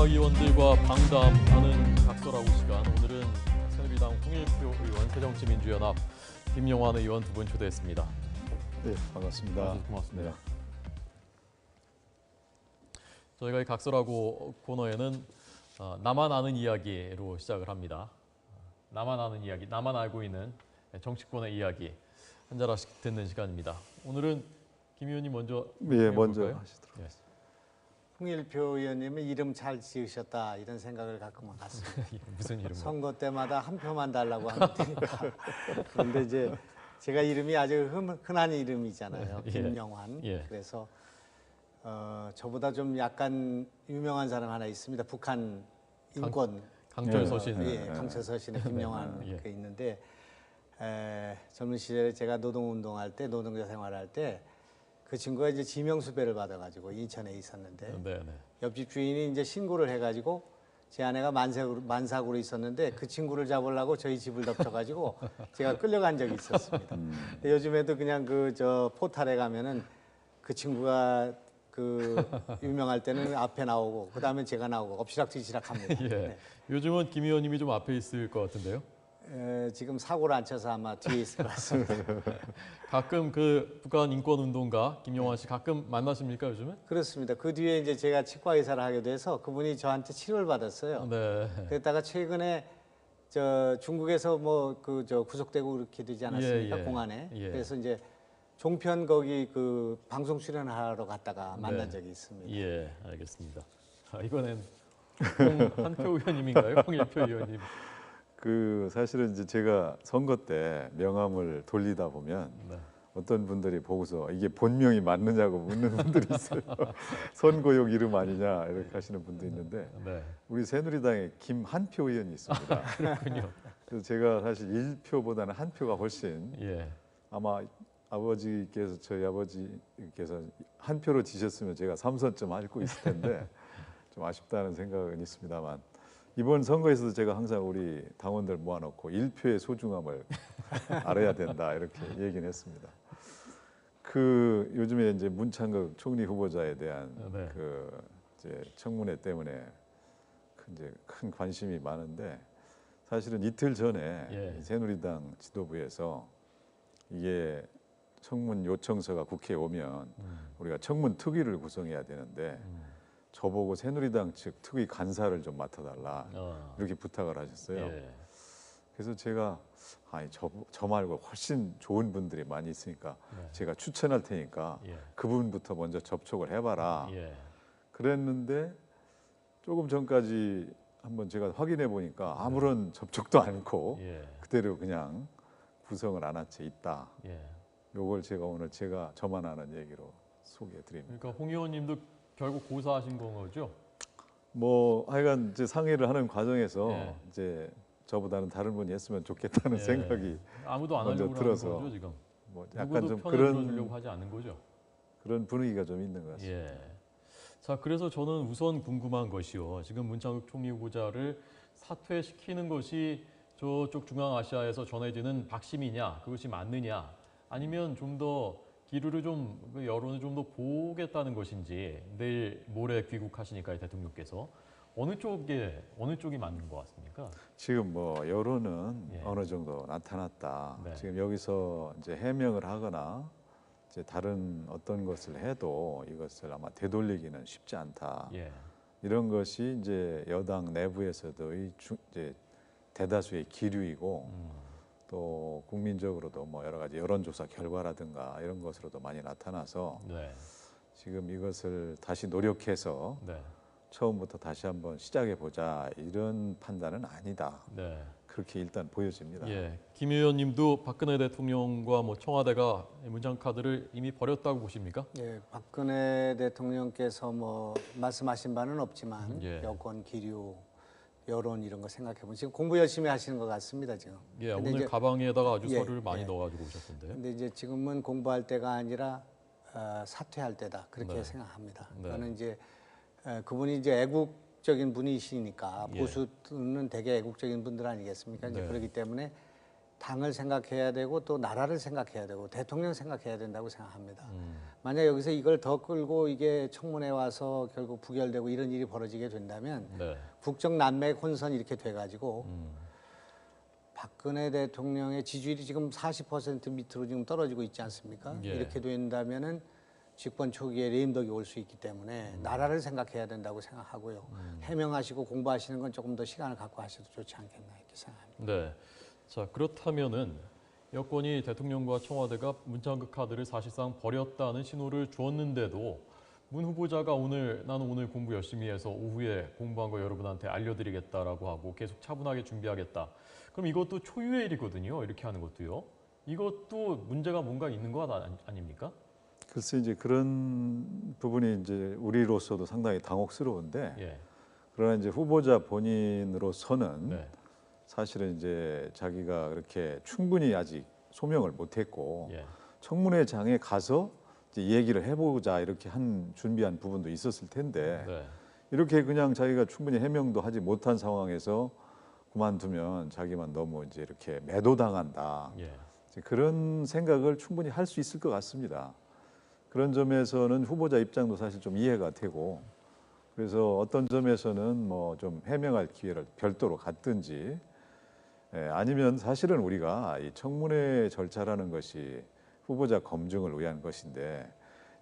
의원들과 방담하는 각설하고 시간. 오늘은 새누리당 홍일표 의원, 새정치민주연합 김영환 의원 두 분 초대했습니다. 네, 반갑습니다. 고맙습니다. 네. 저희가 이 각설하고 코너에는 나만 아는 이야기로 시작을 합니다. 나만 아는 이야기, 나만 알고 있는 정치권의 이야기 한 자락씩 듣는 시간입니다. 오늘은 김 의원님 먼저 먼저 하시도록. 예. 홍일표 의원님은 이름 잘 지으셨다 이런 생각을 가끔은 갖습니다. 무슨 이름? 선거 때마다 한 표만 달라고 하면 되니까. 그런데 이제 제가 이름이 아주 흔한 이름이잖아요. 예. 김영환. 예. 그래서 저보다 좀 약간 유명한 사람 하나 있습니다. 북한 인권 강철서신. 강철서신의 김영환 예. 그 있는데 젊은 시절에 제가 노동운동할 때 노동자 생활할 때 그 친구가 이제 지명수배를 받아가지고 인천에 있었는데 옆집 주인이 이제 신고를 해가지고 제 아내가 만삭으로 있었는데 그 친구를 잡으려고 저희 집을 덮쳐가지고 제가 끌려간 적이 있었습니다. 근데 요즘에도 그냥 저 포탈에 가면은 그 친구가 그 유명할 때는 앞에 나오고 그 다음에 제가 나오고 엎치락뒤치락합니다. 예. 네. 요즘은 김 의원님이 좀 앞에 있을 것 같은데요. 지금 사고를 안 쳐서 아마 뒤에 있을 것 같습니다. 가끔 그 북한 인권운동가 김영환 씨 가끔 만나십니까 요즘에? 그렇습니다. 그 뒤에 이제 제가 치과 의사를 하게 돼서 그분이 저한테 치료를 받았어요. 네. 그랬다가 최근에 중국에서 뭐 구속되고 그렇게 되지 않았습니까? 예. 공안에. 예. 그래서 이제 종편 거기 그 방송 출연하러 갔다가 만난 적이 있습니다. 예, 알겠습니다. 이번엔 한표 의원님인가요? 홍일표 의원님. 사실은 이제 제가 선거 때 명함을 돌리다 보면 어떤 분들이 보고서 이게 본명이 맞느냐고 묻는 분들이 있어요. 선거용 이름 아니냐 이렇게 하시는 분도 있는데 우리 새누리당에 김한표 의원이 있습니다. 그렇군요. 그래서 제가 사실 1표보다는 한 표가 훨씬 아마 아버지께서 저희 아버지께서 한 표로 지셨으면 제가 3선쯤 앓고 있을 텐데 좀 아쉽다는 생각은 있습니다만 이번 선거에서도 제가 항상 우리 당원들 모아놓고 1표의 소중함을 알아야 된다 이렇게 얘기는 했습니다. 요즘에 이제 문창극 총리 후보자에 대한 이제 청문회 때문에 이제 큰 관심이 많은데 사실은 이틀 전에 새누리당 지도부에서 이게 청문 요청서가 국회에 오면 우리가 청문 특위를 구성해야 되는데 저보고 새누리당 측 특위 간사를 좀 맡아달라 이렇게 부탁을 하셨어요. 그래서 제가 저 말고 훨씬 좋은 분들이 많이 있으니까 제가 추천할 테니까 그분부터 먼저 접촉을 해봐라. 그랬는데 조금 전까지 한번 제가 확인해 보니까 아무런 접촉도 않고 그대로 그냥 구성을 안 한 채 있다. 요걸 제가 오늘 저만 아는 얘기로 소개해 드립니다. 그러니까 홍 의원님도 결국 고사하신 건 거죠? 뭐 하여간 이제 상의를 하는 과정에서 이제 저보다는 다른 분이 했으면 좋겠다는 생각이 아무도 안 먼저 하려고 들어서 하는 거죠 지금. 뭐 약간 좀 들어주려고 하지 않는 거죠. 그런 분위기가 좀 있는 것 같습니다. 자, 그래서 저는 우선 궁금한 것이요. 지금 문창극 총리 후보자를 사퇴시키는 것이 저쪽 중앙아시아에서 전해지는 박심이냐, 그것이 맞느냐, 아니면 좀 더 기류를 여론을 좀 더 보겠다는 것인지 내일 모레 귀국하시니까 대통령께서 어느 쪽이 맞는 것 같습니까? 지금 뭐 여론은 어느 정도 나타났다. 지금 여기서 이제 해명을 하거나 이제 다른 어떤 것을 해도 이것을 아마 되돌리기는 쉽지 않다. 이런 것이 이제 여당 내부에서도 이제 대다수의 기류이고 또 국민적으로도 뭐 여러 가지 여론조사 결과라든가 이런 것으로도 많이 나타나서 지금 이것을 다시 노력해서 처음부터 다시 한번 시작해 보자 이런 판단은 아니다. 그렇게 일단 보여집니다. 김 의원님도 박근혜 대통령과 뭐 청와대가 문장 카드를 이미 버렸다고 보십니까? 박근혜 대통령께서 뭐 말씀하신 바는 없지만 여권 기류 여론 이런 거 생각해보면 지금 공부 열심히 하시는 것 같습니다 지금. 오늘 이제, 가방에다가 아주 서류를 많이 넣어가지고 오셨던데요. 근데 이제 지금은 공부할 때가 아니라 사퇴할 때다 그렇게 생각합니다. 저는 이제 그분이 이제 애국적인 분이시니까 보수는 되게 애국적인 분들 아니겠습니까? 이제 그렇기 때문에 당을 생각해야 되고 또 나라를 생각해야 되고 대통령 생각해야 된다고 생각합니다. 만약 여기서 이걸 더 끌고 이게 청문회 와서 결국 부결되고 이런 일이 벌어지게 된다면 네. 국정 난맥 혼선이 이렇게 돼가지고 박근혜 대통령의 지지율이 지금 40% 밑으로 지금 떨어지고 있지 않습니까? 예. 이렇게 된다면은 집권 초기에 레임덕이 올 수 있기 때문에 나라를 생각해야 된다고 생각하고요. 해명하시고 공부하시는 건 조금 더 시간을 갖고 하셔도 좋지 않겠나 이렇게 생각합니다. 네. 자, 그렇다면은 여권이 대통령과 청와대가 문창극 카드를 사실상 버렸다는 신호를 주었는데도 문 후보자가 나는 오늘 공부 열심히 해서 오후에 공부한 거 여러분한테 알려드리겠다라고 하고 계속 차분하게 준비하겠다. 그럼 이것도 초유의 일이거든요. 이렇게 하는 것도요. 이것도 문제가 뭔가 있는 것 아닙니까? 글쎄 이제 그런 부분이 이제 우리로서도 상당히 당혹스러운데 예. 그러나 이제 후보자 본인으로서는 네. 사실은 이제 자기가 그렇게 충분히 아직 소명을 못했고 예. 청문회장에 가서 이제 얘기를 해보자 이렇게 준비한 부분도 있었을 텐데 네. 이렇게 그냥 자기가 충분히 해명도 하지 못한 상황에서 그만두면 자기만 너무 이제 이렇게 매도당한다. 예. 이제 그런 생각을 충분히 할 수 있을 것 같습니다. 그런 점에서는 후보자 입장도 사실 좀 이해가 되고 그래서 어떤 점에서는 뭐 좀 해명할 기회를 별도로 갖든지 아니면 사실은 우리가 이 청문회 절차라는 것이 후보자 검증을 위한 것인데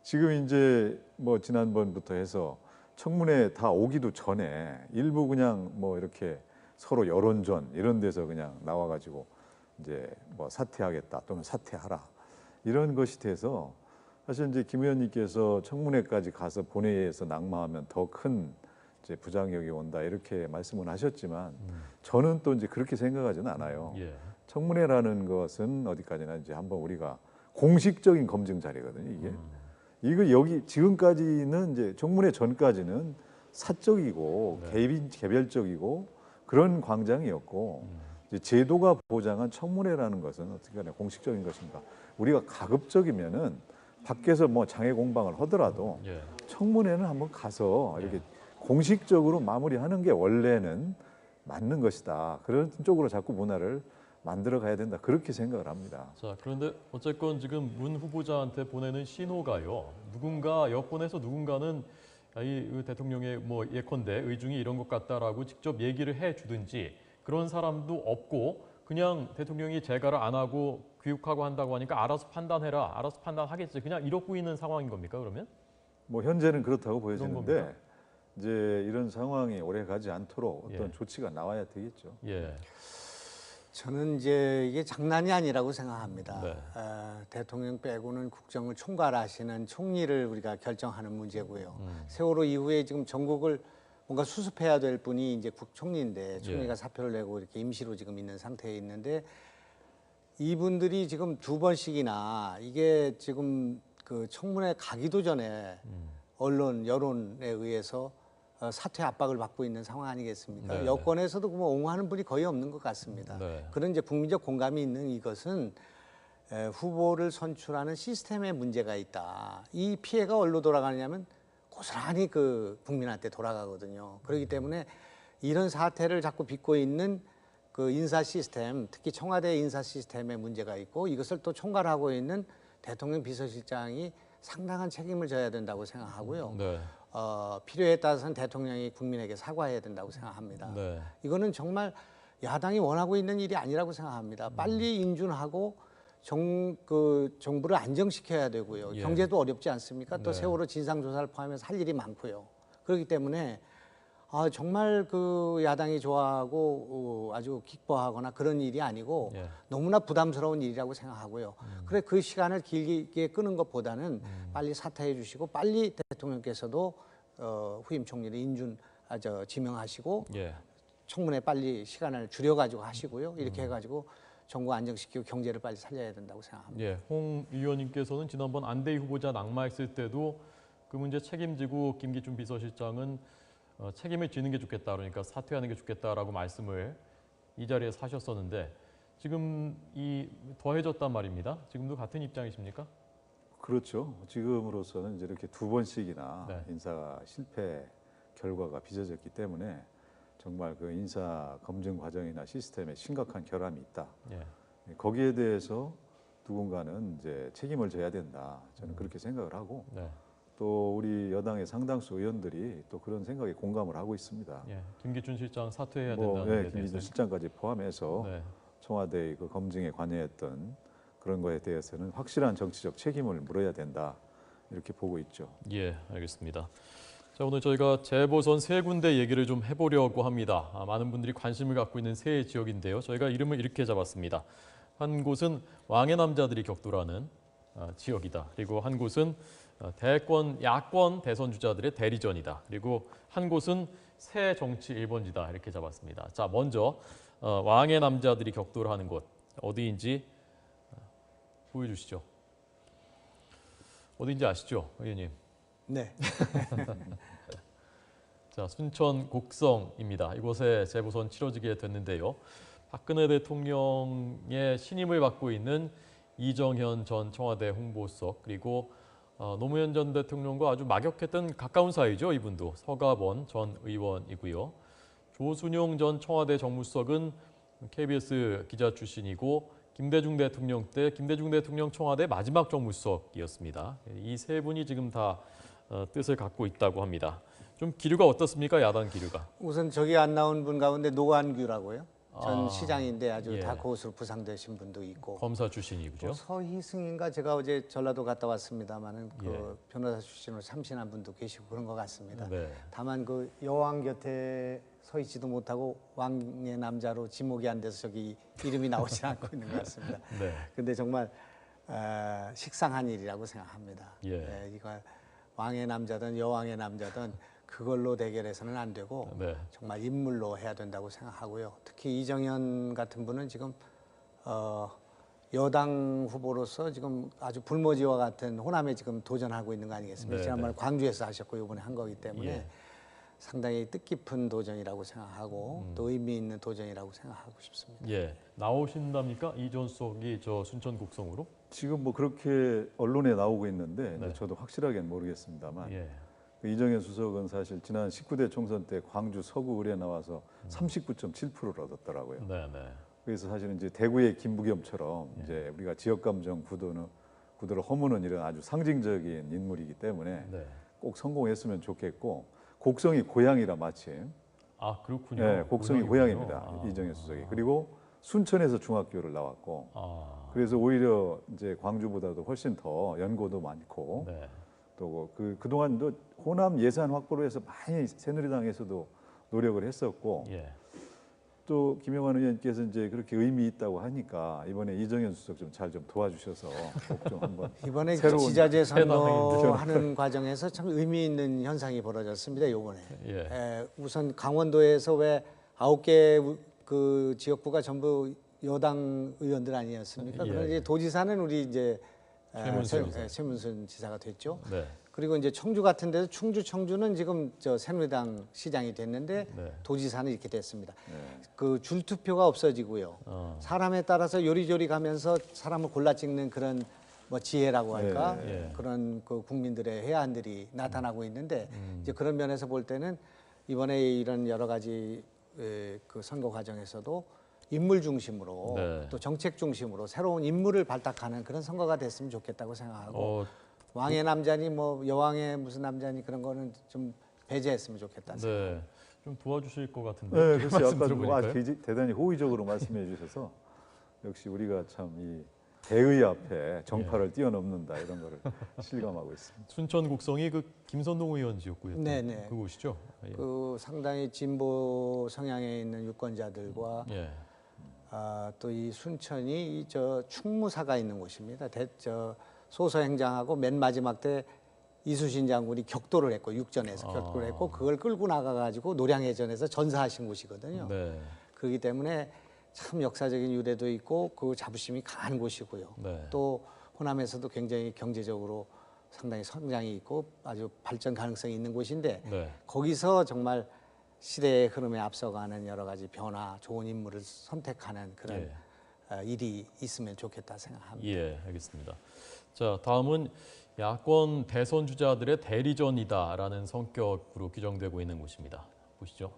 지금 이제 뭐 지난번부터 해서 청문회 다 오기도 전에 일부 그냥 뭐 이렇게 서로 여론전 이런 데서 그냥 나와가지고 이제 뭐 사퇴하겠다 또는 사퇴하라 이런 것이 돼서 사실 이제 김 의원님께서 청문회까지 가서 본회의에서 낙마하면 더 큰 이제 부작용이 온다 이렇게 말씀은 하셨지만 저는 또 이제 그렇게 생각하지는 않아요. 예. 청문회라는 것은 어디까지나 이제 한번 우리가 공식적인 검증 자리거든요. 이거 여기 지금까지는 이제 청문회 전까지는 사적이고 네. 개별적이고 그런 광장이었고 이제 제도가 보장한 청문회라는 것은 어떻게 하냐 공식적인 것인가. 우리가 가급적이면은 밖에서 뭐 장애 공방을 하더라도 예. 청문회는 한번 가서 이렇게 공식적으로 마무리하는 게 원래는 맞는 것이다. 그런 쪽으로 자꾸 문화를 만들어 가야 된다. 그렇게 생각을 합니다. 자, 그런데 어쨌건 지금 문 후보자한테 보내는 신호가요. 여권에서 누군가는 이 대통령의 뭐 예컨대 의중이 이런 것 같다라고 직접 얘기를 해 주든지 그런 사람도 없고 그냥 대통령이 재가를 안 하고 귀국하고 한다고 하니까 알아서 판단해라. 알아서 판단하겠지. 그냥 이러고 있는 상황인 겁니까, 그러면? 뭐 현재는 그렇다고 보여지는데 겁니까? 이제 이런 상황이 오래 가지 않도록 어떤 예. 조치가 나와야 되겠죠. 예. 저는 이제 이게 장난이 아니라고 생각합니다. 네. 대통령 빼고는 국정을 총괄하시는 총리를 우리가 결정하는 문제고요. 세월호 이후에 지금 전국을 뭔가 수습해야 될 분이 이제 국총리인데 총리가 사표를 내고 이렇게 임시로 지금 있는 상태에 있는데 이분들이 지금 두 번씩이나 이게 지금 그 청문회 가기도 전에 언론 여론에 의해서 사퇴 압박을 받고 있는 상황 아니겠습니까? 네, 여권에서도 뭐 옹호하는 분이 거의 없는 것 같습니다. 네. 그런 이제 국민적 공감이 있는 이것은 후보를 선출하는 시스템에 문제가 있다. 이 피해가 어디로 돌아가느냐면 고스란히 그 국민한테 돌아가거든요. 그렇기 때문에 이런 사태를 자꾸 빚고 있는 그 인사 시스템, 특히 청와대 인사 시스템에 문제가 있고 이것을 또 총괄하고 있는 대통령 비서실장이 상당한 책임을 져야 된다고 생각하고요. 네. 필요에 따라서는 대통령이 국민에게 사과해야 된다고 생각합니다. 네. 이거는 정말 야당이 원하고 있는 일이 아니라고 생각합니다. 빨리 인준하고 정부를 안정시켜야 되고요. 예. 경제도 어렵지 않습니까? 또 네. 세월호 진상조사를 포함해서 할 일이 많고요. 그렇기 때문에 정말 그 야당이 좋아하고 아주 기뻐하거나 그런 일이 아니고 예. 너무나 부담스러운 일이라고 생각하고요. 그래 그 시간을 길게 끄는 것보다는 빨리 사퇴해 주시고 빨리 대통령께서도 후임 총리를 지명하시고 예. 청문회 빨리 시간을 줄여가지고 하시고요. 이렇게 해가지고 정부 안정시키고 경제를 빨리 살려야 된다고 생각합니다. 예. 홍 의원님께서는 지난번 안대희 후보자 낙마했을 때도 그 문제 책임지고 김기춘 비서실장은 책임을 지는 게 좋겠다. 그러니까 사퇴하는 게 좋겠다라고 말씀을 이 자리에서 하셨었는데 지금 더해졌단 말입니다. 지금도 같은 입장이십니까? 그렇죠. 지금으로서는 이제 이렇게 두 번씩이나 네. 인사 실패 결과가 빚어졌기 때문에 정말 그 인사 검증 과정이나 시스템에 심각한 결함이 있다. 예. 거기에 대해서 누군가는 이제 책임을 져야 된다. 저는 그렇게 생각을 하고 네. 또 우리 여당의 상당수 의원들이 또 그런 생각에 공감을 하고 있습니다. 예, 김기춘 실장 사퇴해야 된다는 데 김기춘 대해서. 실장까지 포함해서 네. 청와대의 그 검증에 관여했던 그런 거에 대해서는 확실한 정치적 책임을 물어야 된다. 이렇게 보고 있죠. 예, 알겠습니다. 자, 오늘 저희가 재보선 세 군데 얘기를 좀 해보려고 합니다. 많은 분들이 관심을 갖고 있는 세 지역인데요. 저희가 이름을 이렇게 잡았습니다. 한 곳은 왕의 남자들이 격돌하는 지역이다. 그리고 한 곳은 대권, 야권 대선 주자들의 대리전이다. 그리고 한 곳은 새 정치 1번지다. 이렇게 잡았습니다. 자, 먼저 왕의 남자들이 격돌하는 곳 어디인지 보여주시죠. 어디인지 아시죠, 의원님? 네. 자, 순천 곡성입니다. 이곳에 재보선 치러지게 됐는데요. 박근혜 대통령의 신임을 받고 있는 이정현 전 청와대 홍보수석 그리고 노무현 전 대통령과 아주 막역했던 가까운 사이죠. 이분도 서가번 전 의원이고요. 조순용 전 청와대 정무수석은 KBS 기자 출신이고 김대중 대통령 때 김대중 대통령 청와대 마지막 정무수석이었습니다. 이 세 분이 지금 다 뜻을 갖고 있다고 합니다. 좀 기류가 어떻습니까? 야당 기류가. 우선 저기 안 나온 분 가운데 노관규라고요. 전 아, 시장인데 아주 예. 다크호스로 부상되신 분도 있고. 검사 출신이고요. 또 서희승인가 제가 어제 전라도 갔다 왔습니다만은 그 예. 변호사 출신으로 참신한 분도 계시고 그런 것 같습니다. 네. 다만 그 여왕 곁에 서 있지도 못하고 왕의 남자로 지목이 안 돼서 저기 이름이 나오지 않고 있는 것 같습니다. 네. 근데 정말 식상한 일이라고 생각합니다. 예. 이거 왕의 남자든 여왕의 남자든 그걸로 대결해서는 안 되고 네. 정말 인물로 해야 된다고 생각하고요. 특히 이정현 같은 분은 지금 여당 후보로서 지금 아주 불모지와 같은 호남에 지금 도전하고 있는 거 아니겠습니까? 네, 지난번에 네. 광주에서 하셨고 이번에 한 거기 때문에 예. 상당히 뜻깊은 도전이라고 생각하고 또 의미 있는 도전이라고 생각하고 싶습니다. 예. 나오신답니까? 이전 수석이 저 순천 곡성으로? 지금 뭐 그렇게 언론에 나오고 있는데 네. 저도 확실하게는 모르겠습니다만 예. 그 이정현 수석은 사실 지난 19대 총선 때 광주 서구 을에 나와서 39.7%를 얻었더라고요. 네, 네. 그래서 사실은 이제 대구의 김부겸처럼 이제 우리가 지역 감정 구도를 허무는 이런 아주 상징적인 인물이기 때문에 네. 꼭 성공했으면 좋겠고 곡성이 고향이라 마침 아, 그렇군요. 네, 곡성이 고향이군요. 고향입니다. 이정현 수석이. 그리고 순천에서 중학교를 나왔고 그래서 오히려 이제 광주보다도 훨씬 더 연고도 많고 네. 또 그동안도 호남 예산 확보로 해서 많이 새누리당에서도 노력을 했었고 예. 또 김영환 의원께서 이제 그렇게 의미 있다고 하니까 이번에 이정현 수석 좀 잘 좀 도와주셔서 꼭 좀 한번 이번에 새로운 지자재 해당하는데. 선거하는 과정에서 참 의미 있는 현상이 벌어졌습니다. 이번에 예. 우선 강원도에서 왜 9개 그 지역구가 전부 여당 의원들 아니었습니까? 예. 그런데 도지사는 우리 이제 최문순 지사. 최문순 지사가 됐죠. 네. 그리고 이제 청주 같은 데서 청주는 지금 저 새누리당 시장이 됐는데 네. 도지사는 이렇게 됐습니다. 네. 그 줄투표가 없어지고요. 사람에 따라서 요리조리 가면서 사람을 골라 찍는 그런 뭐 지혜라고 할까 네. 예. 그런 그 국민들의 해안들이 나타나고 있는데 이제 그런 면에서 볼 때는 이번에 이런 여러 가지 그 선거 과정에서도 인물 중심으로 네. 또 정책 중심으로 새로운 인물을 발탁하는 그런 선거가 됐으면 좋겠다고 생각하고 왕의 남자니 뭐 여왕의 무슨 남자니 그런 거는 좀 배제했으면 좋겠다. 네. 좀 도와주실 것 같은데. 네, 글쎄 말씀 아까 들어보니까요. 대단히 호의적으로 말씀해 주셔서 역시 우리가 참 이 대의 앞에 정파를 뛰어넘는다 이런 거를 실감하고 있습니다. 순천 곡성이 그 김선동 의원 지역구였던 네네. 그곳이죠. 예. 그 상당히 진보 성향에 있는 유권자들과 예. 또 이 순천이 저 충무사가 있는 곳입니다. 소서행장하고 맨 마지막 때 이순신 장군이 격돌을 했고 육전에서 격돌을 했고 그걸 끌고 나가가지고 노량해전에서 전사하신 곳이거든요. 네. 그렇기 때문에 참 역사적인 유래도 있고 그 자부심이 강한 곳이고요. 네. 또 호남에서도 굉장히 경제적으로 상당히 성장이 있고 아주 발전 가능성이 있는 곳인데 네. 거기서 정말 시대의 흐름에 앞서가는 여러 가지 변화, 좋은 인물을 선택하는 그런 일이 있으면 좋겠다 생각합니다. 예, 알겠습니다. 자, 다음은 야권 대선 주자들의 대리전이다라는 성격으로 규정되고 있는 곳입니다. 보시죠.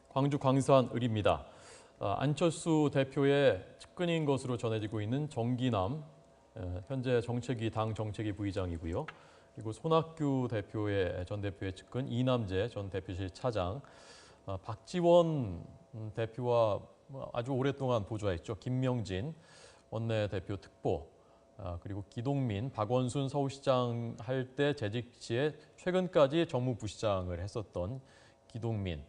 광주 광산을입니다. 안철수 대표의 측근인 것으로 전해지고 있는 정기남, 현재 정책위 당 정책위 부의장이고요. 그리고 손학규 대표의 전 대표의 측근 이남재 전 대표실 차장, 박지원 대표와 아주 오랫동안 보좌했죠. 김명진 원내대표 특보, 그리고 기동민, 박원순 서울시장 할 때 재직 시에 최근까지 정무부시장을 했었던 기동민.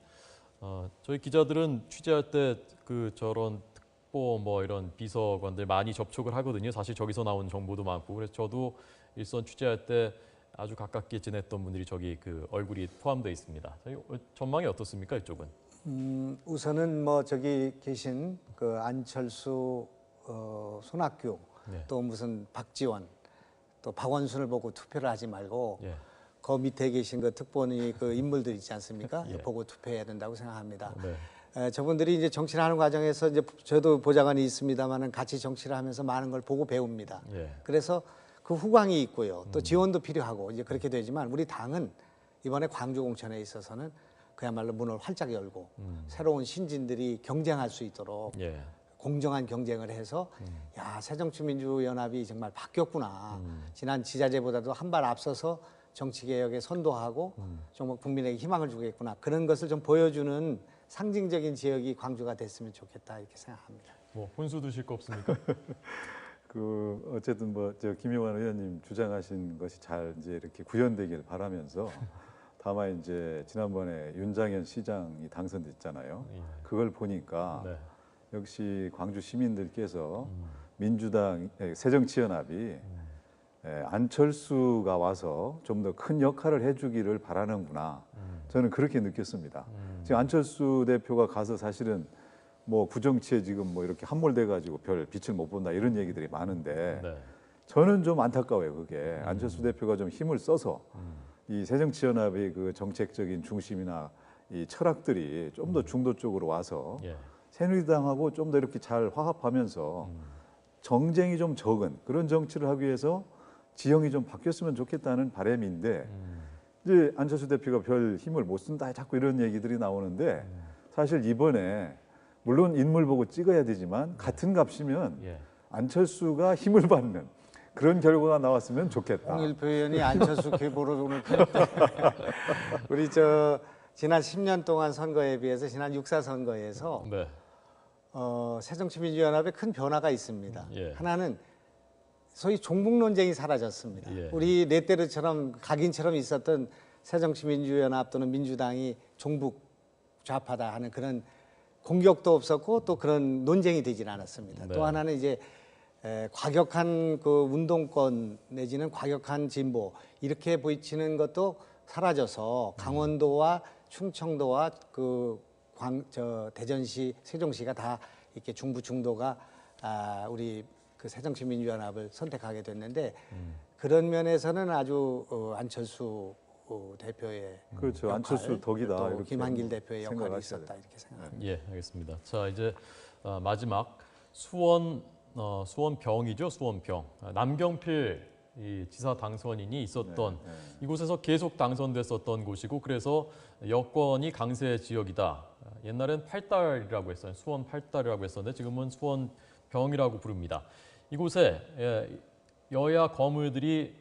저희 기자들은 취재할 때 그 저런 특보 뭐 이런 비서관들 많이 접촉을 하거든요. 사실 저기서 나온 정보도 많고 그래서 저도 일선 취재할 때 아주 가깝게 지냈던 분들이 저기 그 얼굴이 포함되어 있습니다. 전망이 어떻습니까 이쪽은? 우선은 뭐 저기 계신 그 안철수, 손학규, 네. 또 무슨 박지원, 또 박원순을 보고 투표를 하지 말고 예. 그 밑에 계신 그 특보니 그 인물들 있지 않습니까? 예. 보고 투표해야 된다고 생각합니다. 네. 저분들이 이제 정치를 하는 과정에서 이제 저도 보좌관이 있습니다만은 같이 정치를 하면서 많은 걸 보고 배웁니다. 예. 그래서 그 후광이 있고요. 또 지원도 필요하고 이제 그렇게 되지만 우리 당은 이번에 광주 공천에 있어서는 그야말로 문을 활짝 열고 새로운 신진들이 경쟁할 수 있도록 예. 공정한 경쟁을 해서 야, 새정치민주연합이 정말 바뀌었구나. 지난 지자체보다도 한 발 앞서서 정치개혁에 선도하고 정말 국민에게 희망을 주겠구나. 그런 것을 좀 보여주는 상징적인 지역이 광주가 됐으면 좋겠다 이렇게 생각합니다. 뭐 혼수 드실 거 없습니까? 그 어쨌든 뭐 저 김용환 의원님 주장하신 것이 잘 이제 이렇게 구현되길 바라면서 다만 이제 지난번에 윤장현 시장이 당선됐잖아요. 예. 그걸 보니까 네. 역시 광주 시민들께서 민주당 새정치연합이 안철수가 와서 좀 더 큰 역할을 해주기를 바라는구나. 저는 그렇게 느꼈습니다. 지금 안철수 대표가 가서 사실은 뭐 구정치에 지금 뭐 이렇게 함몰돼 가지고 별 빛을 못 본다 이런 얘기들이 많은데 네. 저는 좀 안타까워요. 그게 안철수 대표가 좀 힘을 써서 이 새정치연합의 그 정책적인 중심이나 이 철학들이 좀 더 중도 쪽으로 와서 예. 새누리당하고 좀 더 이렇게 잘 화합하면서 정쟁이 좀 적은 그런 정치를 하기 위해서 지형이 좀 바뀌었으면 좋겠다는 바람인데 이제 안철수 대표가 별 힘을 못 쓴다 자꾸 이런 얘기들이 나오는데 사실 이번에 물론 인물 보고 찍어야 되지만 같은 값이면 예. 안철수가 힘을 받는 그런 결과가 나왔으면 좋겠다. 홍일표 의원이 안철수 계보로 오늘 펼때 우리 저 지난 10년 동안 선거에 비해서 지난 6.4 선거에서 네. 새정치민주연합에 큰 변화가 있습니다. 예. 하나는 소위 종북 논쟁이 사라졌습니다. 예. 우리 넷때르처럼 각인처럼 있었던 새정치민주연합 또는 민주당이 종북 좌파다 하는 그런 공격도 없었고 또 그런 논쟁이 되질 않았습니다. 네. 또 하나는 이제 과격한 그 운동권 내지는 과격한 진보 이렇게 보이치는 것도 사라져서 강원도와 충청도와 그 대전시, 세종시가 다 이렇게 중부 중도가 우리 그 새정치민주연합을 선택하게 됐는데 그런 면에서는 아주 안철수 대표의 그렇죠. 역할, 안철수 덕이다. 또 이렇게 김한길 대표의 역할이 생각하셔야 있었다 이렇게 생각합니다. 예, 알겠습니다. 자, 이제 마지막 수원병이죠, 수원병. 남경필 이 지사 당선인이 있었던 이곳에서 계속 당선됐었던 곳이고 그래서 여권이 강세 지역이다. 옛날엔 팔달이라고 했어요. 수원 팔달이라고 했었는데 지금은 수원병이라고 부릅니다. 이곳에 여야 거물들이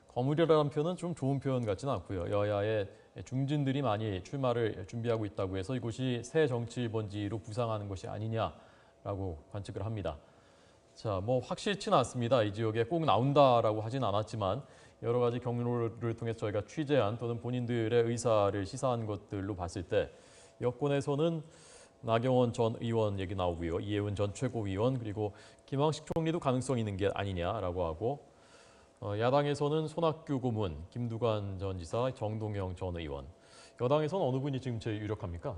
거물이라는 표현은 좀 좋은 표현 같지는 않고요. 여야의 중진들이 많이 출마를 준비하고 있다고 해서 이곳이 새 정치 1번지로 부상하는 것이 아니냐라고 관측을 합니다. 자, 뭐 확실치는 않습니다. 이 지역에 꼭 나온다라고 하진 않았지만 여러 가지 경로를 통해서 저희가 취재한 또는 본인들의 의사를 시사한 것들로 봤을 때 여권에서는 나경원 전 의원 얘기 나오고요. 이해운 전 최고위원 그리고 김황식 총리도 가능성이 있는 게 아니냐라고 하고 야당에서는 손학규 고문, 김두관 전 지사, 정동영 전 의원. 여당에서는 어느 분이 지금 제일 유력합니까?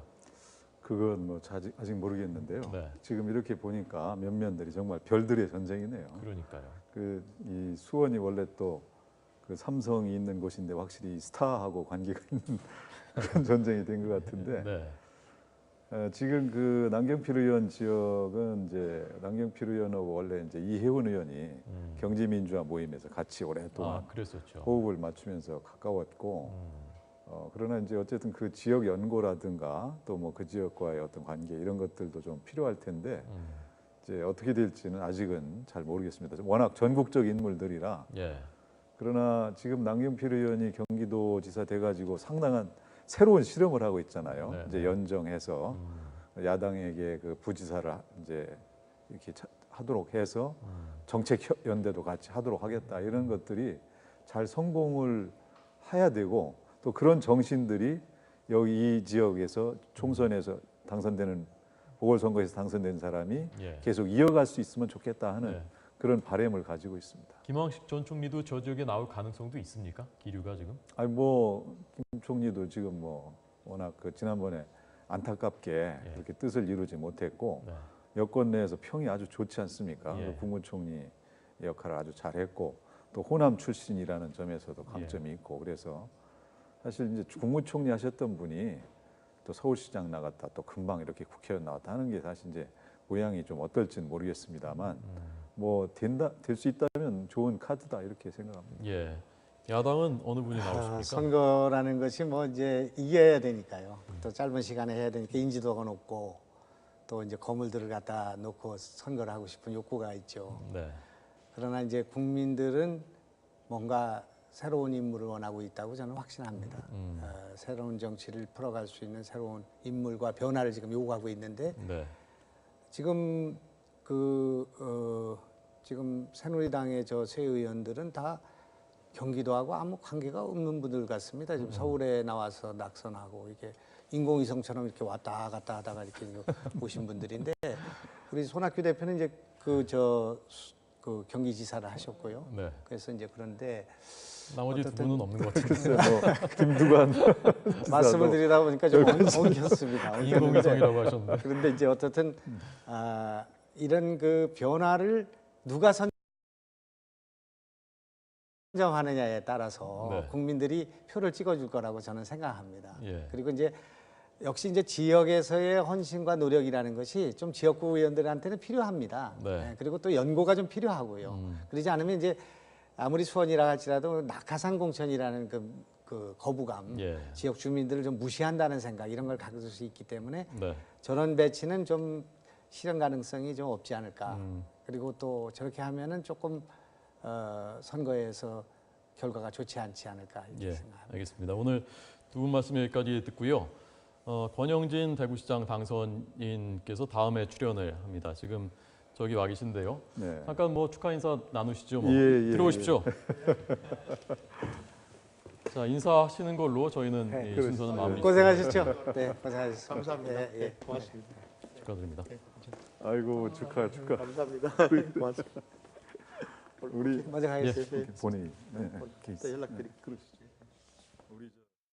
그건 뭐 아직 모르겠는데요. 네. 지금 이렇게 보니까 면면들이 정말 별들의 전쟁이네요. 그러니까요. 이 수원이 원래 또 그 삼성이 있는 곳인데 확실히 스타하고 관계가 있는 그런 전쟁이 된 것 같은데 네. 지금 그 남경필 의원 지역은 이제 남경필 의원하고 원래 이제 이혜훈 의원이 경제민주화 모임에서 같이 오랫동안 그랬었죠. 호흡을 맞추면서 가까웠고 그러나 이제 어쨌든 그 지역 연고라든가 또 뭐 그 지역과의 어떤 관계 이런 것들도 좀 필요할 텐데 이제 어떻게 될지는 아직은 잘 모르겠습니다. 워낙 전국적 인물들이라. 예. 그러나 지금 남경필 의원이 경기도지사 돼가지고 상당한 새로운 실험을 하고 있잖아요. 네. 이제 연정해서 야당에게 그 부지사를 이제 이렇게 하도록 해서 정책 연대도 같이 하도록 하겠다 이런 것들이 잘 성공을 해야 되고 또 그런 정신들이 여기 이 지역에서 총선에서 당선되는 보궐선거에서 당선된 사람이 예. 계속 이어갈 수 있으면 좋겠다 하는 네. 그런 바람을 가지고 있습니다. 김황식 전 총리도 저 지역에 나올 가능성도 있습니까? 기류가 지금? 아니 뭐 김 총리도 지금 뭐 워낙 그 지난번에 안타깝게 그렇게 뜻을 이루지 못했고 네. 여권 내에서 평이 아주 좋지 않습니까? 예. 국무총리 역할을 아주 잘했고 또 호남 출신이라는 점에서도 강점이 있고 그래서 사실 이제 국무총리 하셨던 분이 또 서울시장 나갔다 또 금방 이렇게 국회의원 나왔다 하는 게 사실 이제 모양이 좀 어떨지는 모르겠습니다만 뭐 될 수 있다면 좋은 카드다 이렇게 생각합니다. 예. 야당은 어느 분이 나오십니까? 선거라는 것이 뭐 이제 이겨야 되니까요. 또 짧은 시간에 해야 되니까 인지도가 높고 또 이제 거물들을 갖다 놓고 선거를 하고 싶은 욕구가 있죠. 네. 그러나 이제 국민들은 뭔가 새로운 인물을 원하고 있다고 저는 확신합니다. 새로운 정치를 풀어갈 수 있는 새로운 인물과 변화를 지금 요구하고 있는데 네. 지금 지금 새누리당의 저 새 의원들은 다 경기도하고 아무 관계가 없는 분들 같습니다. 지금 서울에 나와서 낙선하고 이게 인공위성처럼 이렇게 왔다 갔다 하다가 이렇게 오신 분들인데 우리 손학규 대표는 이제 그 경기지사를 하셨고요. 네. 그래서 이제 그런데 나머지 두 분은 없는 것 같은데. 글쎄요, 뭐 김두관 말씀을 드리다 보니까 좀 엉켰습니다. 인공위성이라고 하셨는데. 그런데 이제 어떻든 이런 그 변화를 누가 선정하느냐에 따라서 네. 국민들이 표를 찍어줄 거라고 저는 생각합니다. 예. 그리고 이제 역시 이제 지역에서의 헌신과 노력이라는 것이 좀 지역구 의원들한테는 필요합니다. 네. 그리고 또 연고가 좀 필요하고요. 그러지 않으면 이제 아무리 수원이라 할지라도 낙하산 공천이라는 그 거부감, 예. 지역 주민들을 좀 무시한다는 생각 이런 걸 가질 수 있기 때문에 네. 저런 배치는 좀 실현 가능성이 좀 없지 않을까. 그리고 또 저렇게 하면은 조금 선거에서 결과가 좋지 않지 않을까 이렇게 예. 생각합니다. 알겠습니다. 오늘 두 분 말씀 여기까지 듣고요. 권영진 대구시장 당선인께서 다음에 출연을 합니다. 지금 저기 와 계신데요. 네. 잠깐 뭐 축하 인사 나누시죠. 뭐. 예, 들어오십시오. 자, 인사하시는 걸로 저희는 네, 이 순서는 마무리. 고생하셨죠? 네, 고생하셨습니다. 감사합니다. 예, 예. 고맙습니다. 축하드립니다. 아이고 축하. 감사합니다. 고맙습니다. 우리 먼저 가겠습니다. 본인이 네, 이따 연락드릴게요. 그러시죠. 우리